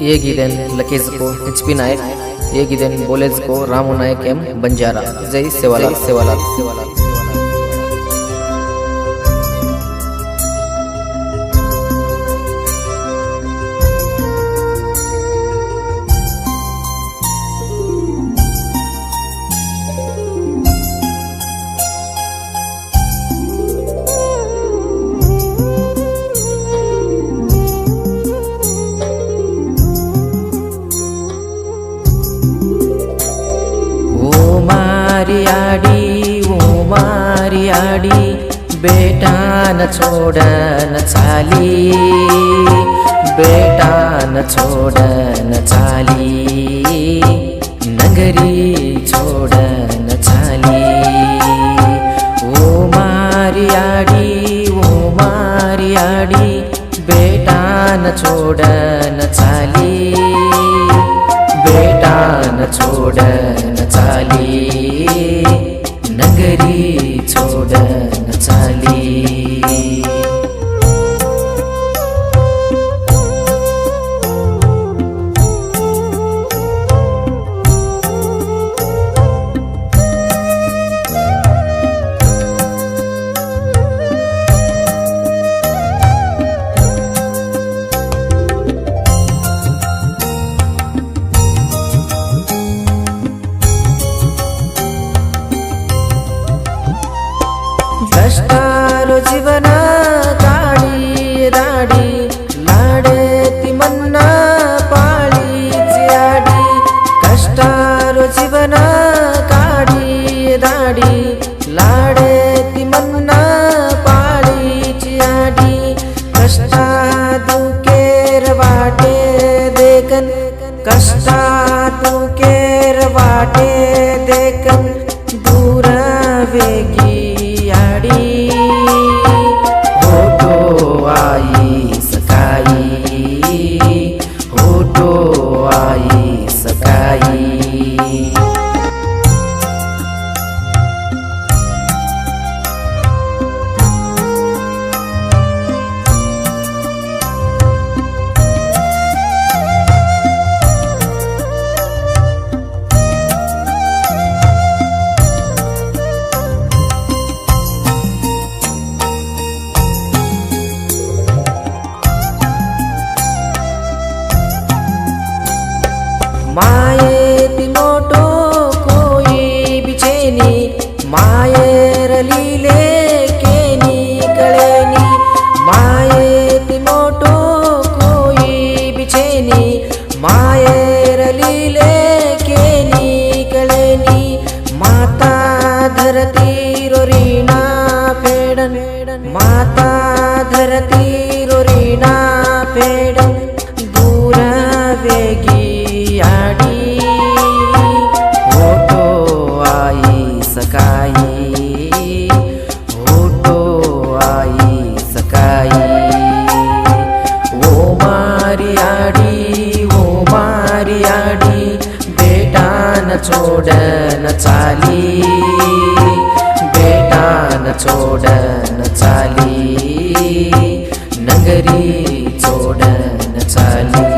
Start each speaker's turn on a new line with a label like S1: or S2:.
S1: ये Gideon leakage को HP नायक, ये गिदेन बोलेज को रामू नायक एम बंजारा। जय सेवालाल सेवालाल सेवालाल।
S2: ओ मारी आडी बेटा न छोडन चाली, बेटा न छोडन चाली, नगरी छोडन चाली। ओ मारी आडी बेटा न छोडन चाली, बेटा न छोडन चाली, नगरी छोडन चाली। कष्टारो जीवन काढी दाडी, लाडे ती मन्ना पाळीची आडी। कष्टारो जीवन काढी दाडी, लाडे ती मन्ना पाळीची आडी। कष्टा दुखेर वाटे देखन, कष्टा दुखेर वाटे देखन, दूर वेगी होतो आई सकाई, होतो आई सकाई। माये ती मोटो कोई बिचेनी, मायेर लीले केनी कळेनी। माये ती मोटो कोई बिचेनी, मायेर लीले केनी कळेनी। माता धरती रोरीना फेडन, माता धरती रोरीना फेडन, दूर वेगी आडी। होतो आई सकाई, होतो आई सकाई। ओ मारी आडी बेटा न छोडन चाली, बेटा न छोडन चाली, नगरी छोडन चाली।